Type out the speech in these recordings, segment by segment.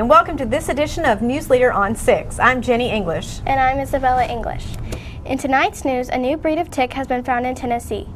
and welcome to this edition of News Leader on 6. I'm Jenny English. And I'm Isabella English. In tonight's news, a new breed of tick has been found in Tennessee.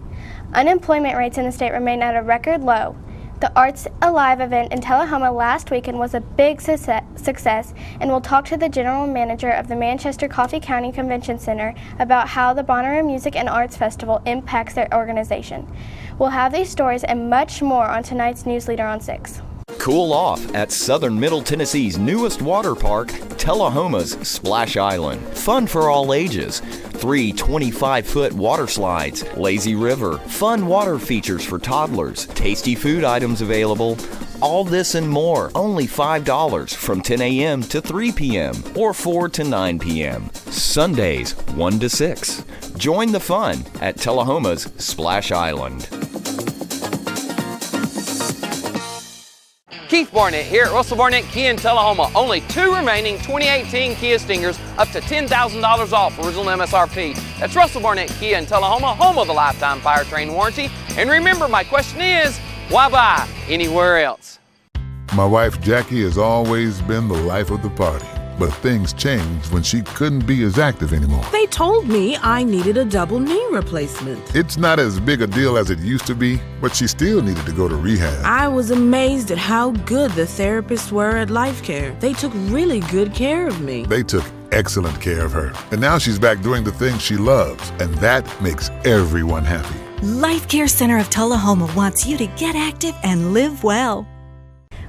Unemployment rates in the state remain at a record low. The Arts Alive event in Tullahoma last weekend was a big success, and we'll talk to the general manager of the Manchester Coffee County Convention Center about how the Bonnaroo Music and Arts Festival impacts their organization. We'll have these stories and much more on tonight's News Leader on 6. Cool off at Southern Middle Tennessee's newest water park, Tullahoma's Splash Island. Fun for all ages. 3 25-foot water slides, lazy river, fun water features for toddlers, tasty food items available. All this and more, only $5 from 10 a.m. to 3 p.m. or 4 to 9 p.m. Sundays 1 to 6. Join the fun at Tullahoma's Splash Island. Keith Barnett here at Russell Barnett Kia in Tullahoma. Only 2 remaining 2018 Kia Stingers up to $10,000 off original MSRP. That's Russell Barnett Kia in Tullahoma, home of the lifetime powertrain warranty. And remember, my question is, why buy anywhere else? My wife Jackie has always been the life of the party. But things changed when she couldn't be as active anymore. They told me I needed a double knee replacement. It's not as big a deal as it used to be, but she still needed to go to rehab. I was amazed at how good the therapists were at Life Care. They took really good care of me. They took excellent care of her. And now she's back doing the things she loves, and that makes everyone happy. Life Care Center of Tullahoma wants you to get active and live well.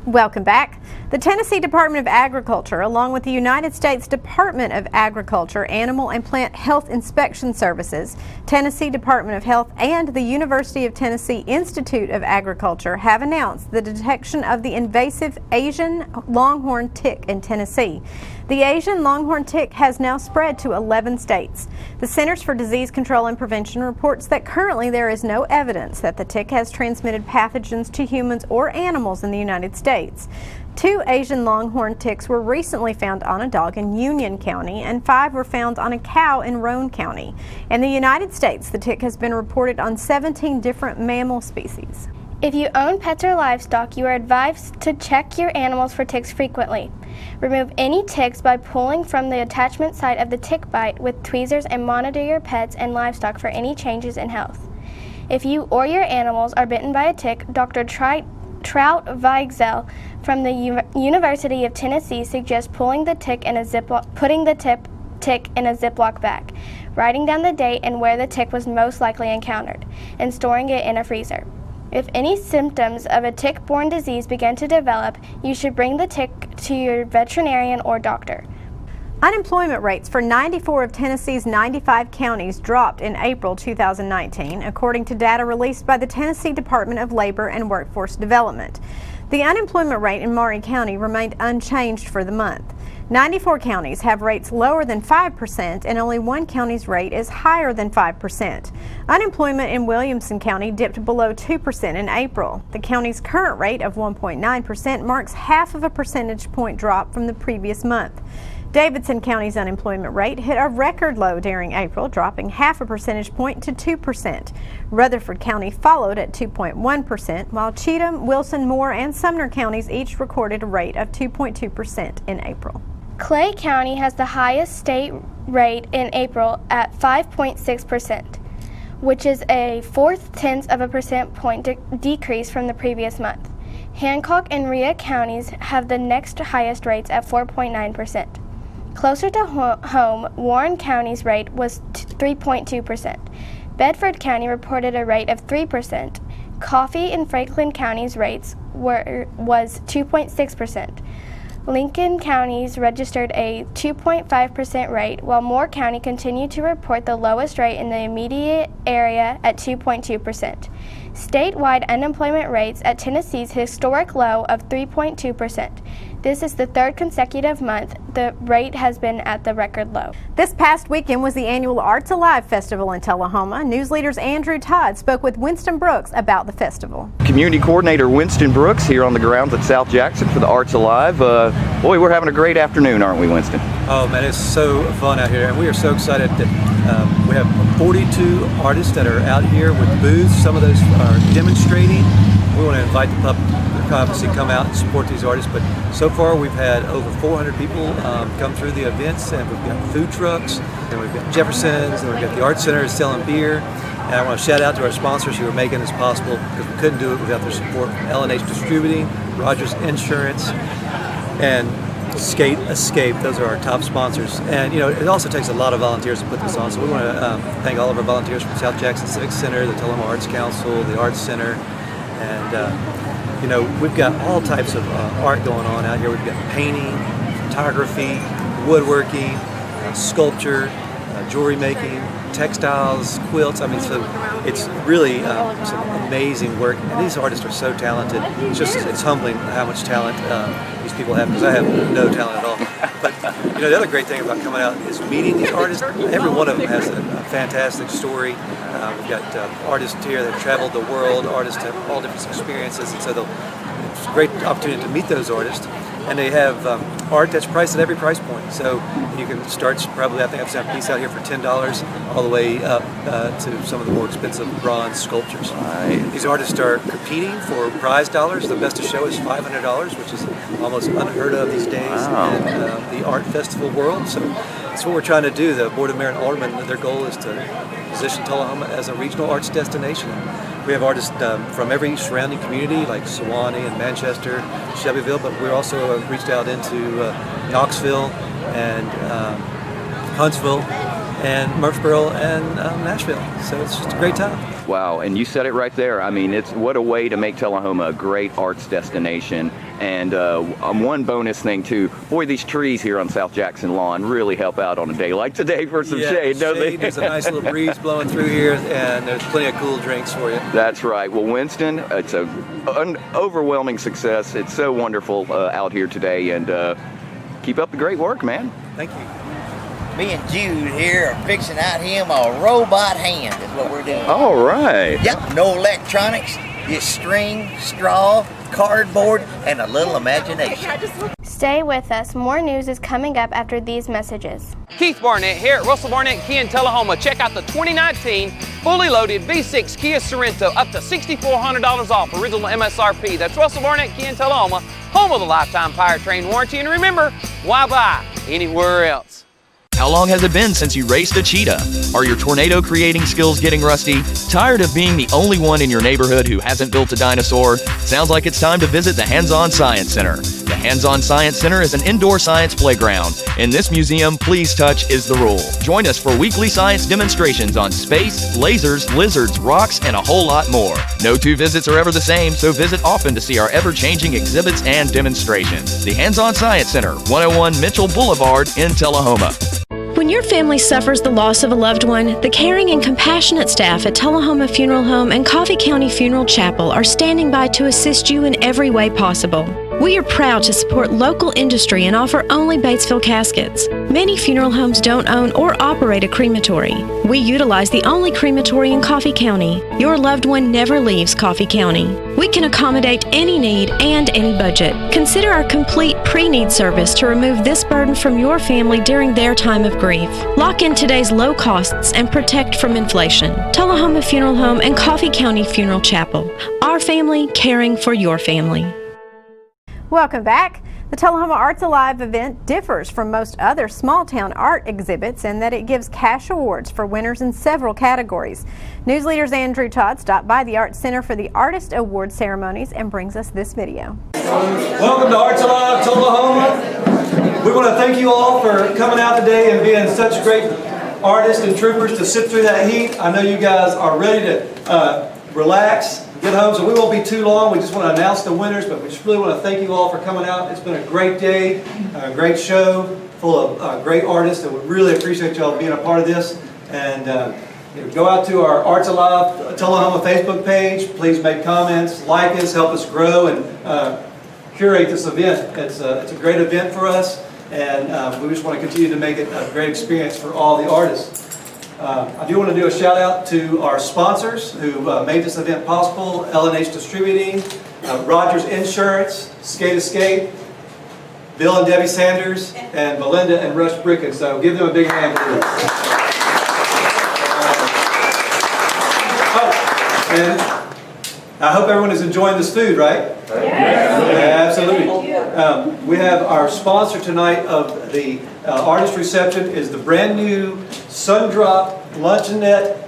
Welcome back. The Tennessee Department of Agriculture, along with the United States Department of Agriculture, Animal and Plant Health Inspection Services, Tennessee Department of Health, and the University of Tennessee Institute of Agriculture have announced the detection of the invasive Asian longhorn tick in Tennessee. The Asian longhorn tick has now spread to 11 states. The Centers for Disease Control and Prevention reports that currently there is no evidence that the tick has transmitted pathogens to humans or animals in the United States. 2 Asian longhorn ticks were recently found on a dog in Union County, and 5 were found on a cow in Roane County. In the United States, the tick has been reported on 17 different mammal species. If you own pets or livestock, you are advised to check your animals for ticks frequently. Remove any ticks by pulling from the attachment site of the tick bite with tweezers and monitor your pets and livestock for any changes in health. If you or your animals are bitten by a tick, Dr. Trout Weigzel from the University of Tennessee suggests putting the tick in a Ziploc bag, writing down the date and where the tick was most likely encountered, and storing it in a freezer. If any symptoms of a tick-borne disease begin to develop, you should bring the tick to your veterinarian or doctor. Unemployment rates for 94 of Tennessee's 95 counties dropped in April 2019, according to data released by the Tennessee Department of Labor and Workforce Development. The unemployment rate in Maury County remained unchanged for the month. 94 counties have rates lower than 5%, and only 1 county's rate is higher than 5%. Unemployment in Williamson County dipped below 2% in April. The county's current rate of 1.9% marks half of a percentage point drop from the previous month. Davidson County's unemployment rate hit a record low during April, dropping half a percentage point to 2%. Rutherford County followed at 2.1%, while Cheatham, Wilson, Moore, and Sumner counties each recorded a rate of 2.2% in April. Clay County has the highest state rate in April at 5.6%, which is a 0.4 of a percent point decrease from the previous month. Hancock and Rhea counties have the next highest rates at 4.9%. Closer to home, Warren County's rate was 3.2%. Bedford County reported a rate of 3%. Coffee and Franklin County's rates was 2.6%. Lincoln County's registered a 2.5% rate, while Moore County continued to report the lowest rate in the immediate area at 2.2%. Statewide unemployment rates at Tennessee's historic low of 3.2%. This is the 3rd consecutive month the rate has been at the record low. This past weekend was the annual Arts Alive Festival in Tullahoma. News Leader's Andrew Todd spoke with Winston Brooks about the festival. Community Coordinator Winston Brooks here on the grounds at South Jackson for the Arts Alive. Boy, we're having a great afternoon, aren't we, Winston? Oh man, it's so fun out here, and we are so excited that we have 42 artists that are out here with booths. Some of those are demonstrating. We want to invite the public to obviously come out and support these artists, but so far we've had over 400 people come through the events, and we've got food trucks, and we've got Jefferson's, and we've got the Art Center selling beer. And I want to shout out to our sponsors who are making this possible, because we couldn't do it without their support. L&H Distributing, Rogers Insurance, and Skate Escape. Those are our top sponsors. And you know, it also takes a lot of volunteers to put this on, so we want to thank all of our volunteers from South Jackson Civic Center, the Tullahoma Arts Council, the Arts Center, and you know, we've got all types of art going on out here. We've got painting, photography, woodworking, sculpture, jewelry making, textiles, quilts. I mean, so it's really some amazing work. And these artists are so talented. It's humbling how much talent these people have, because I have no talent at all. But you know, the other great thing about coming out is meeting these artists. Every one of them has a fantastic story. We've got artists here that have traveled the world. Artists have all different experiences, and so it's a great opportunity to meet those artists. And they have art that's priced at every price point. So you can start probably, I think I've seen a piece out here for $10 all the way up to some of the more expensive bronze sculptures. These artists are competing for prize dollars. The best to show is $500, which is almost unheard of these days in the art festival world. So that's what we're trying to do. The Board of Mayor and Aldermen, their goal is to position Tullahoma as a regional arts destination. We have artists from every surrounding community, like Sewanee and Manchester, Shelbyville, but we're also reached out into Knoxville and Huntsville and Murfreesboro and Nashville. So it's just a great time. Wow, and you said it right there. I mean, it's what a way to make Tullahoma a great arts destination. And one bonus thing too, boy, these trees here on South Jackson Lawn really help out on a day like today for some shade, don't they? There's a nice little breeze blowing through here, and there's plenty of cool drinks for you. That's right. Well, Winston, it's an overwhelming success. It's so wonderful out here today, and keep up the great work, man. Thank you. Me and Jude here are fixing out him a robot hand is what we're doing. All right. Yep, no electronics, just string, straw, cardboard, and a little imagination. Stay with us. More news is coming up after these messages. Keith Barnett here at Russell Barnett Kia in Tullahoma. Check out the 2019 fully loaded V6 Kia Sorento, up to $6,400 off original MSRP. That's Russell Barnett Kia in Tullahoma, home of the lifetime powertrain warranty. And remember, why buy anywhere else? How long has it been since you raced a cheetah? Are your tornado creating skills getting rusty? Tired of being the only one in your neighborhood who hasn't built a dinosaur? Sounds like it's time to visit the Hands-On Science Center. The Hands-On Science Center is an indoor science playground. In this museum, please touch is the rule. Join us for weekly science demonstrations on space, lasers, lizards, rocks, and a whole lot more. No two visits are ever the same, so visit often to see our ever-changing exhibits and demonstrations. The Hands-On Science Center, 101 Mitchell Boulevard in Tullahoma. When your family suffers the loss of a loved one, the caring and compassionate staff at Tullahoma Funeral Home and Coffee County Funeral Chapel are standing by to assist you in every way possible. We are proud to support local industry and offer only Batesville caskets. Many funeral homes don't own or operate a crematory. We utilize the only crematory in Coffee County. Your loved one never leaves Coffee County. We can accommodate any need and any budget. Consider our complete pre-need service to remove this burden from your family during their time of grief. Lock in today's low costs and protect from inflation. Tullahoma Funeral Home and Coffee County Funeral Chapel. Our family caring for your family. Welcome back. The Tullahoma Arts Alive event differs from most other small-town art exhibits in that it gives cash awards for winners in several categories. News leaders Andrew Todd stopped by the Arts Center for the Artist Award ceremonies and brings us this video. Welcome to Arts Alive Tullahoma. We want to thank you all for coming out today and being such great artists and troopers to sit through that heat. I know you guys are ready to relax, get home, so we won't be too long. We just want to announce the winners, but we just really want to thank you all for coming out. It's been a great day, a great show, full of great artists, and we really appreciate y'all being a part of this. And go out to our Arts Alive Tullahoma Facebook page. Please make comments, like us, help us grow, and curate this event. It's a great event for us, and we just want to continue to make it a great experience for all the artists. I do want to do a shout out to our sponsors who made this event possible: L&H Distributing, Rogers Insurance, Skate Escape, Bill and Debbie Sanders, and Belinda and Rush Bricken. So give them a big hand for this. And I hope everyone is enjoying this food, right? Yes. Absolutely. We have our sponsor tonight of the artist reception is the brand new Sundrop Luncheonette.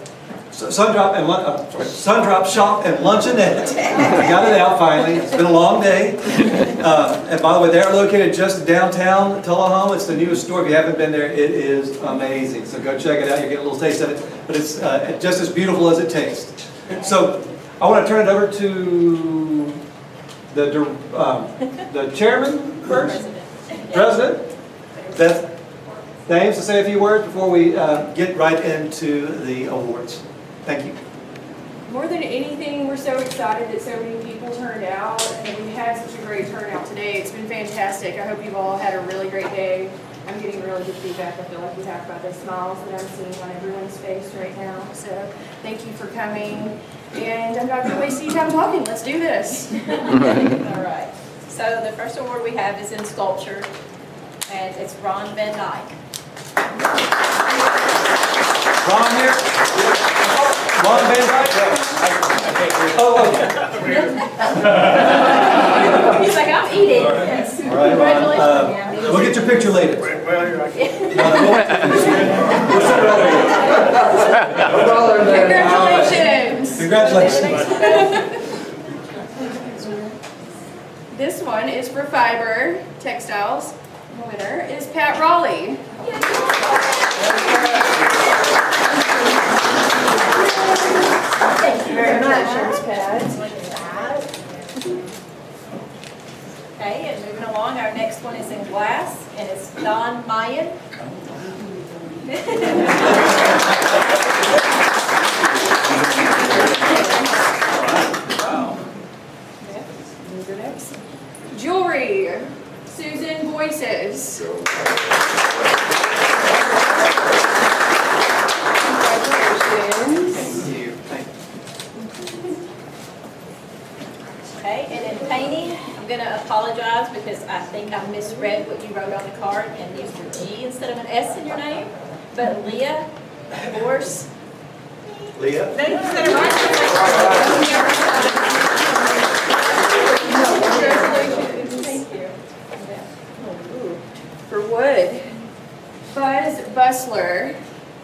Sundrop Shop and Luncheonette. I got it out finally. It's been a long day. And by the way, they're located just downtown Tullahoma. It's the newest store. If you haven't been there, it is amazing. So go check it out. You get a little taste of it. But it's just as beautiful as it tastes. So I want to turn it over to the chairman first. President. Beth Thames to say a few words before we get right into the awards. Thank you. More than anything, we're so excited that so many people turned out, and we had such a great turnout today. It's been fantastic. I hope you've all had a really great day. I'm getting really good feedback. I feel like we talked about the smiles that I'm seeing on everyone's face right now. So thank you for coming. And I'm not going to waste any time talking. Let's do this. All right. So the first award we have is in sculpture, and it's Ron Van Dyke. Ron here? Ron Van Dyke? Oh, okay. He's like, I'm eating. Yes. All right, Ron. We'll get your picture later. Well, you're right. Congratulations. Congratulations. This one is for Fiber Textiles. The winner is Pat Raleigh. Thank you very much, Pat. Okay, and moving along, our next one is in glass, and it's Don Mayen. Jewelry, Susan Voices. Congratulations. Okay, and in painting, I'm going to apologize because I think I misread what you wrote on the card and used a G instead of an S in your name. But Leah Borse. Leah? No, you said it right. Thank you. For wood, Buzz Bustler.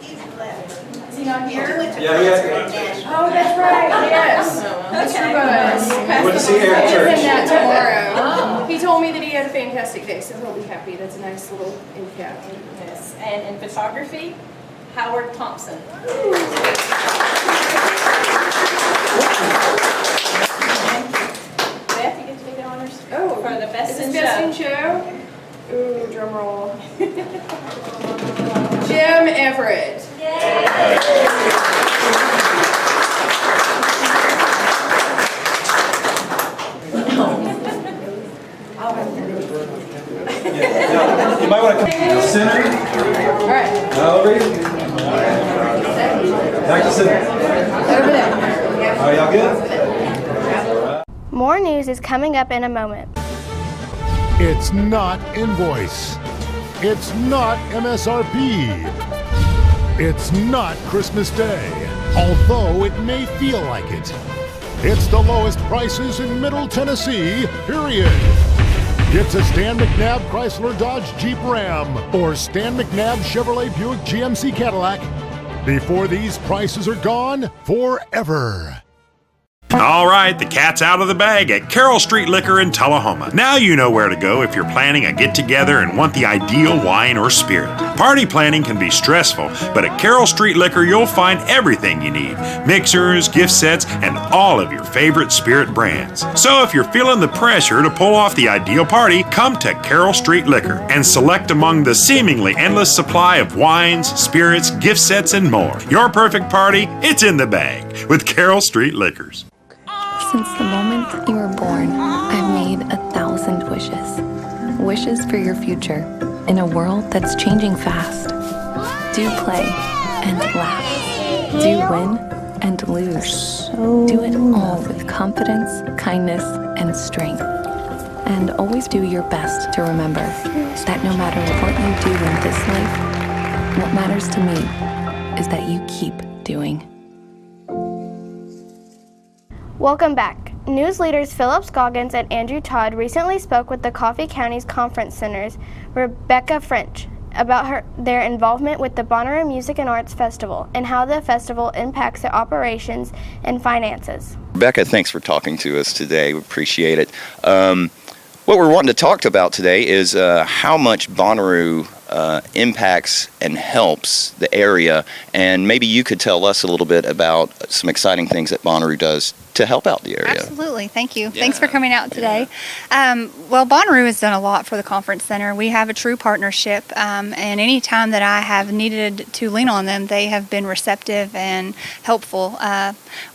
Is he not here? Yeah. Oh, that's right, yes. Mr. Buzz. Good to see Eric Give him Church. that tomorrow. He told me that he had a fantastic day, so he'll be happy. That's a nice little end cap. Yes, and in photography, Howard Thompson. Beth, you get to take the honors Oh, for the best is in this best in show. show? Ooh, drum roll. Jim Everett. You might want to come to the center. All right. Valerie. Back to center. Over there. Are y'all good? More news is coming up in a moment. It's not invoice. It's not MSRP. It's not Christmas Day, although it may feel like it. It's the lowest prices in Middle Tennessee, period. It's a Stan McNabb Chrysler Dodge Jeep Ram or Stan McNabb Chevrolet Buick GMC Cadillac before these prices are gone forever. All right, the cat's out of the bag at Carroll Street Liquor in Tullahoma. Now you know where to go if you're planning a get-together and want the ideal wine or spirit. Party planning can be stressful, but at Carroll Street Liquor you'll find everything you need. Mixers, gift sets, and all of your favorite spirit brands. So if you're feeling the pressure to pull off the ideal party, come to Carroll Street Liquor and select among the seemingly endless supply of wines, spirits, gift sets, and more. Your perfect party, it's in the bag with Carroll Street Liquors. Since the moment you were born, I've made 1,000 wishes. Wishes for your future in a world that's changing fast. Do play and laugh. Do win and lose. Do it all with confidence, kindness, and strength. And always do your best to remember that no matter what you do in this life, what matters to me is that you keep doing. Welcome back. News leaders Philip Scoggins and Andrew Todd recently spoke with the Coffee County's Conference Center's Rebecca French about their involvement with the Bonnaroo Music and Arts Festival and how the festival impacts their operations and finances. Rebecca, thanks for talking to us today. We appreciate it. What we're wanting to talk about today is how much Bonnaroo impacts and helps the area, and maybe you could tell us a little bit about some exciting things that Bonnaroo does to help out the area. Absolutely. Thank you. Thanks for coming out today. Well, Bonnaroo has done a lot for the Conference Center. We have a true partnership, and any time that I have needed to lean on them, they have been receptive and helpful.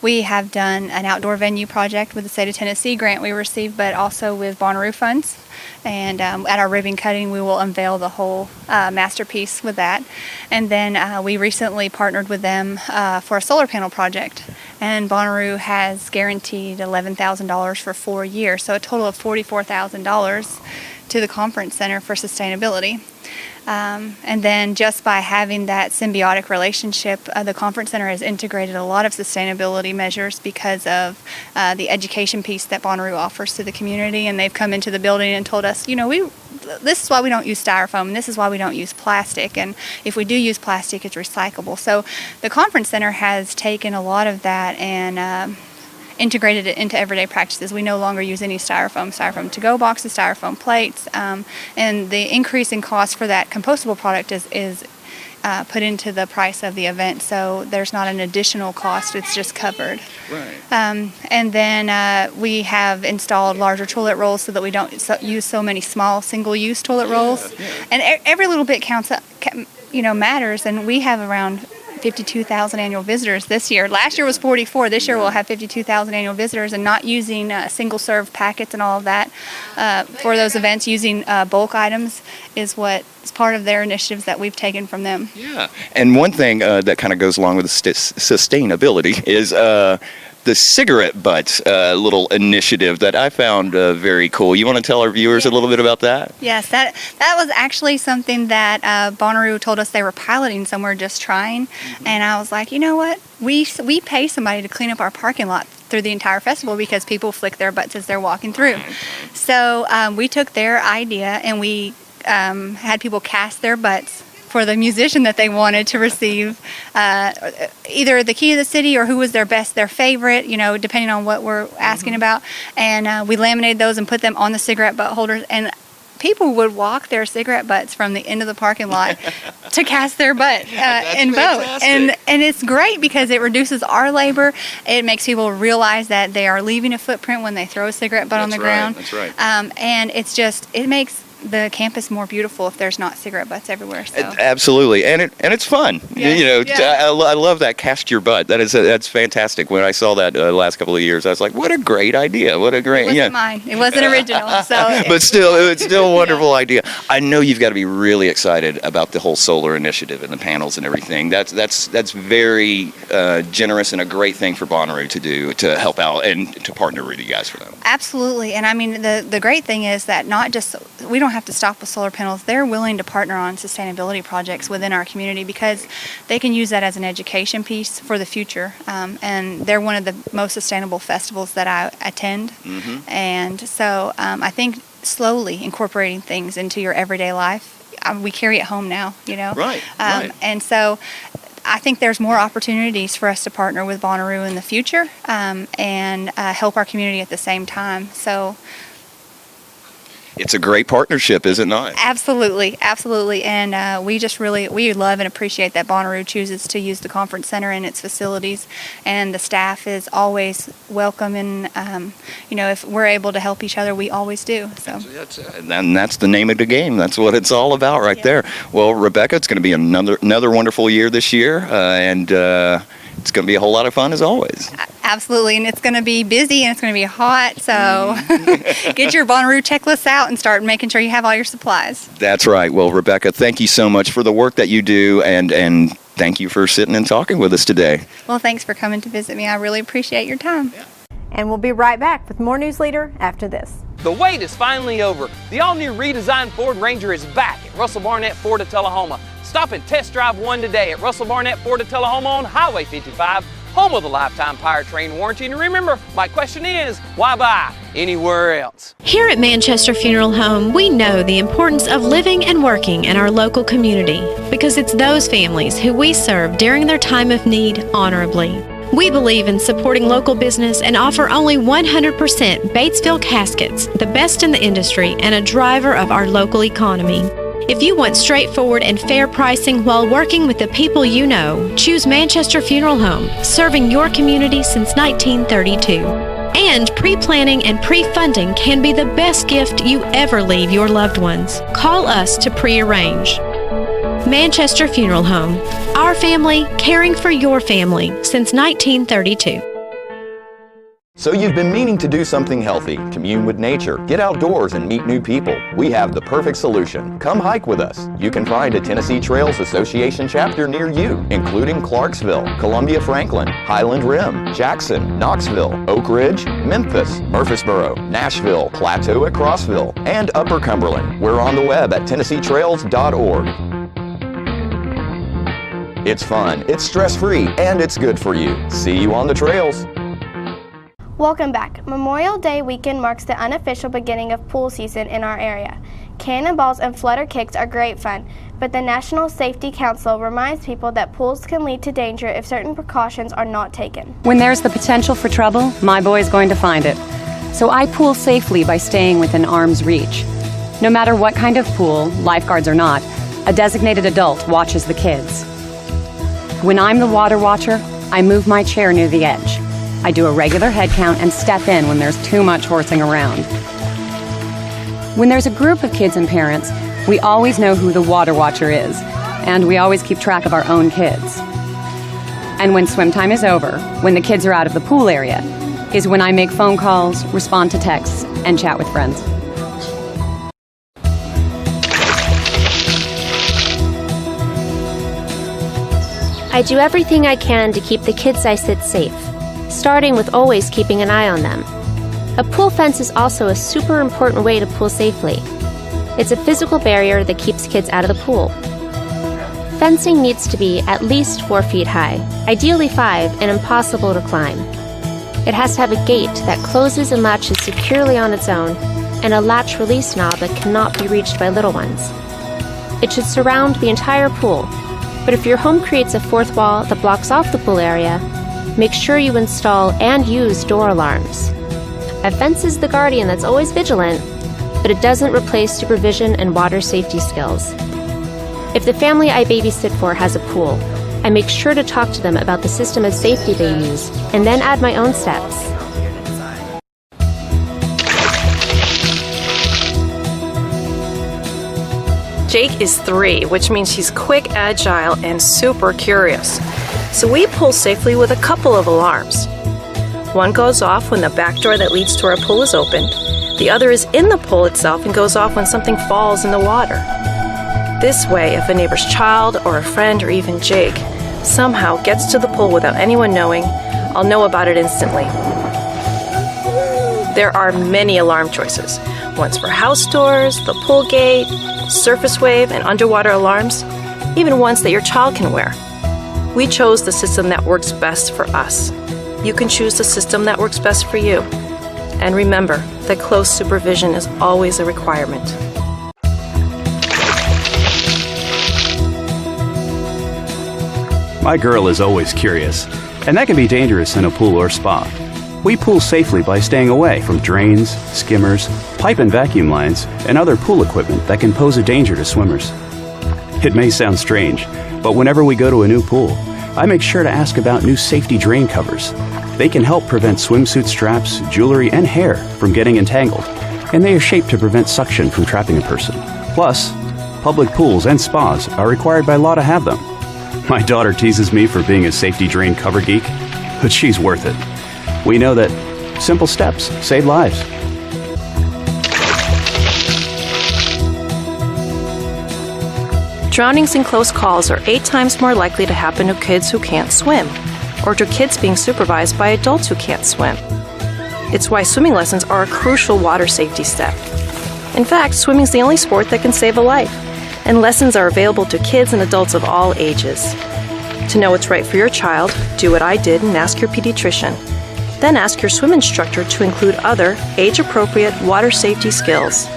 We have done an outdoor venue project with the State of Tennessee grant we received, but also with Bonnaroo funds. And at our ribbon cutting, we will unveil the whole masterpiece with that. And then we recently partnered with them for a solar panel project. And Bonnaroo has guaranteed $11,000 for 4 years, so a total of $44,000 to the Conference Center for sustainability. And then just by having that symbiotic relationship, the Conference Center has integrated a lot of sustainability measures because of the education piece that Bonnaroo offers to the community. And they've come into the building and told us, this is why we don't use styrofoam, and this is why we don't use plastic, and if we do use plastic, it's recyclable. So the Conference Center has taken a lot of that and integrated it into everyday practices. We no longer use any styrofoam to-go boxes, styrofoam plates, and the increase in cost for that compostable product is put into the price of the event, so there's not an additional cost, it's just covered. Right. And then we have installed larger toilet rolls so that we don't use so many small single-use toilet rolls. And every little bit counts up, matters, and we have around 52,000 annual visitors this year. Last year was 44. This year we'll have 52,000 annual visitors, and not using single-serve packets and all of that for those events. Using bulk items is what is part of their initiatives that we've taken from them. Yeah, and one thing that kind of goes along with the sustainability is the cigarette butts little initiative that I found very cool. You want to tell our viewers a little bit about that? Yes, that was actually something that Bonnaroo told us they were piloting somewhere, just trying. And I was like, you know what? We pay somebody to clean up our parking lot through the entire festival because people flick their butts as they're walking through. So we took their idea and we had people cast their butts for the musician that they wanted to receive either the key of the city or who was their favorite, depending on what we're asking about. And we laminated those and put them on the cigarette butt holders. And people would walk their cigarette butts from the end of the parking lot to cast their butt and vote. And it's great because it reduces our labor. It makes people realize that they are leaving a footprint when they throw a cigarette butt on the ground. That's right. And it makes the campus more beautiful if there's not cigarette butts everywhere. So. Absolutely, and it's fun. I love that cast your butt. That's fantastic. When I saw that last couple of years, I was like, what a great idea! What a great It wasn't mine. It wasn't original. So. But still, it's still a wonderful idea. I know you've got to be really excited about the whole solar initiative and the panels and everything. That's very generous and a great thing for Bonnaroo to do to help out and to partner with you guys for them. Absolutely, and I mean the great thing is that not just we don't have to stop with solar panels. They're willing to partner on sustainability projects within our community because they can use that as an education piece for the future. And they're one of the most sustainable festivals that I attend. And so I think slowly incorporating things into your everyday life, we carry it home now, Right. And so I think there's more opportunities for us to partner with Bonnaroo in the future and help our community at the same time. So it's a great partnership, is it not? Absolutely, and we love and appreciate that Bonnaroo chooses to use the Conference Center and its facilities, and the staff is always welcome, and if we're able to help each other, we always do. So and that's the name of the game. That's what it's all about, right there. Well, Rebecca, it's going to be another wonderful year this year, and it's going to be a whole lot of fun as always. Absolutely, and it's going to be busy and it's going to be hot, so get your Bonnaroo checklist out and start making sure you have all your supplies. That's right. Well, Rebecca, thank you so much for the work that you do, and thank you for sitting and talking with us today. Well, thanks for coming to visit me. I really appreciate your time. And we'll be right back with more News Leader after this. The wait is finally over. The all-new redesigned Ford Ranger is back at Russell Barnett Ford of Tullahoma. Stop and test drive one today at Russell Barnett Ford of Tullahoma on Highway 55, home of the lifetime powertrain warranty. And remember, my question is, why buy anywhere else? Here at Manchester Funeral Home, we know the importance of living and working in our local community because it's those families who we serve during their time of need honorably. We believe in supporting local business and offer only 100% Batesville caskets, the best in the industry and a driver of our local economy. If you want straightforward and fair pricing while working with the people you know, choose Manchester Funeral Home, serving your community since 1932. And pre-planning and pre-funding can be the best gift you ever leave your loved ones. Call us to pre-arrange. Manchester Funeral Home. Our family caring for your family since 1932. So you've been meaning to do something healthy, commune with nature, get outdoors and meet new people. We have the perfect solution. Come hike with us. You can find a Tennessee Trails Association chapter near you, including Clarksville, Columbia Franklin, Highland Rim, Jackson, Knoxville, Oak Ridge, Memphis, Murfreesboro, Nashville, Plateau at Crossville, and Upper Cumberland. We're on the web at TennesseeTrails.org. It's fun, it's stress-free, and it's good for you. See you on the trails. Welcome back. Memorial Day weekend marks the unofficial beginning of pool season in our area. Cannonballs and flutter kicks are great fun, but the National Safety Council reminds people that pools can lead to danger if certain precautions are not taken. When there's the potential for trouble, my boy's going to find it. So I pool safely by staying within arm's reach. No matter what kind of pool, lifeguards or not, a designated adult watches the kids. When I'm the water watcher, I move my chair near the edge. I do a regular head count and step in when there's too much horsing around. When there's a group of kids and parents, we always know who the water watcher is, and we always keep track of our own kids. And when swim time is over, when the kids are out of the pool area, is when I make phone calls, respond to texts, and chat with friends. I do everything I can to keep the kids I sit safe, starting with always keeping an eye on them. A pool fence is also a super important way to pool safely. It's a physical barrier that keeps kids out of the pool. Fencing needs to be at least 4 feet high, ideally 5, and impossible to climb. It has to have a gate that closes and latches securely on its own, and a latch release knob that cannot be reached by little ones. It should surround the entire pool, but if your home creates a fourth wall that blocks off the pool area, make sure you install and use door alarms. A fence is the guardian that's always vigilant, but it doesn't replace supervision and water safety skills. If the family I babysit for has a pool, I make sure to talk to them about the system of safety they use, and then add my own steps. Jake is 3, which means he's quick, agile, and super curious. So we pull safely with a couple of alarms. One goes off when the back door that leads to our pool is opened. The other is in the pool itself and goes off when something falls in the water. This way, if a neighbor's child or a friend or even Jake somehow gets to the pool without anyone knowing, I'll know about it instantly. There are many alarm choices. Ones for house doors, the pool gate, surface wave, and underwater alarms, even ones that your child can wear. We chose the system that works best for us. You can choose the system that works best for you. And remember that close supervision is always a requirement. My girl is always curious, and that can be dangerous in a pool or spa. We pool safely by staying away from drains, skimmers, pipe and vacuum lines, and other pool equipment that can pose a danger to swimmers. It may sound strange, but whenever we go to a new pool, I make sure to ask about new safety drain covers. They can help prevent swimsuit straps, jewelry, and hair from getting entangled, and they are shaped to prevent suction from trapping a person. Plus, public pools and spas are required by law to have them. My daughter teases me for being a safety drain cover geek, but she's worth it. We know that simple steps save lives. Drownings in close calls are 8 times more likely to happen to kids who can't swim, or to kids being supervised by adults who can't swim. It's why swimming lessons are a crucial water safety step. In fact, swimming is the only sport that can save a life, and lessons are available to kids and adults of all ages. To know what's right for your child, do what I did and ask your pediatrician. Then ask your swim instructor to include other age-appropriate water safety skills.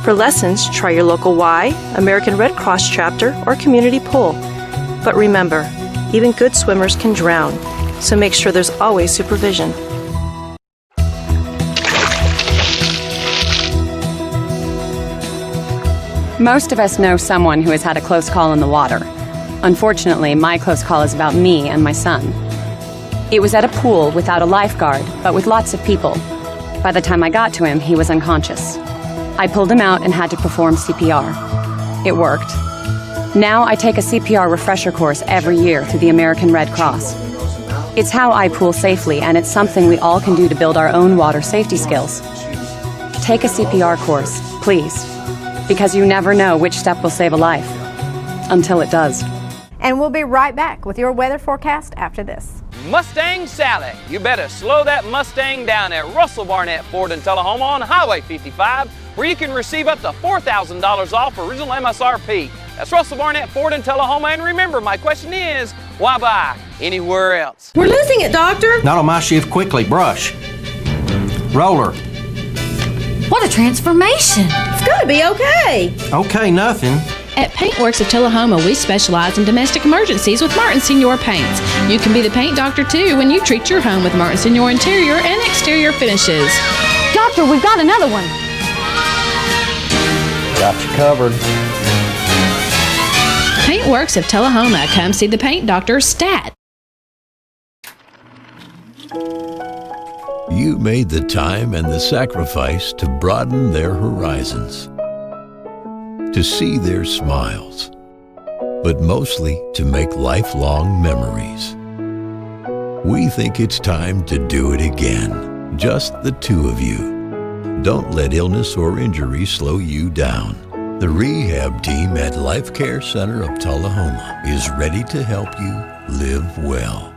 For lessons, try your local Y, American Red Cross chapter, or community pool. But remember, even good swimmers can drown, so make sure there's always supervision. Most of us know someone who has had a close call in the water. Unfortunately, my close call is about me and my son. It was at a pool without a lifeguard, but with lots of people. By the time I got to him, he was unconscious. I pulled him out and had to perform CPR. It worked. Now I take a CPR refresher course every year through the American Red Cross. It's how I pool safely, and it's something we all can do to build our own water safety skills. Take a CPR course, please, because you never know which step will save a life, until it does. And we'll be right back with your weather forecast after this. Mustang Sally. You better slow that Mustang down at Russell Barnett Ford in Tullahoma on Highway 55, where you can receive up to $4,000 off original MSRP. That's Russell Barnett Ford in Tullahoma. And remember, my question is, why buy anywhere else? We're losing it, Doctor. Not on my shift. Quickly, brush. Roller. What a transformation. It's gonna be okay. Okay, nothing. At Paintworks of Tullahoma, we specialize in domestic emergencies with Martin Senior Paints. You can be the paint doctor too when you treat your home with Martin Senior interior and exterior finishes. Doctor, we've got another one. Got you covered. Paintworks of Tullahoma. Come see the paint doctor, Stat. You made the time and the sacrifice to broaden their horizons, to see their smiles, but mostly to make lifelong memories. We think it's time to do it again, just the two of you. Don't let illness or injury slow you down. The rehab team at Life Care Center of Tullahoma is ready to help you live well.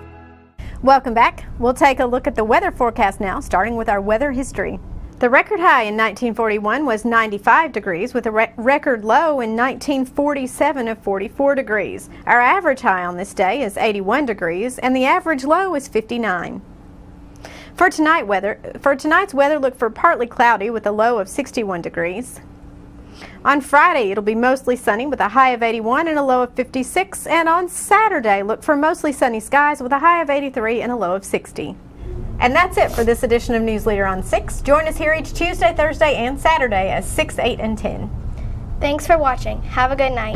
Welcome back. We'll take a look at the weather forecast now, starting with our weather history. The record high in 1941 was 95 degrees, with a record low in 1947 of 44 degrees. Our average high on this day is 81 degrees, and the average low is 59. For tonight's weather, look for partly cloudy with a low of 61 degrees. On Friday, it'll be mostly sunny with a high of 81 and a low of 56, and on Saturday, look for mostly sunny skies with a high of 83 and a low of 60. And that's it for this edition of News Leader on 6. Join us here each Tuesday, Thursday, and Saturday at 6, 8, and 10. Thanks for watching. Have a good night.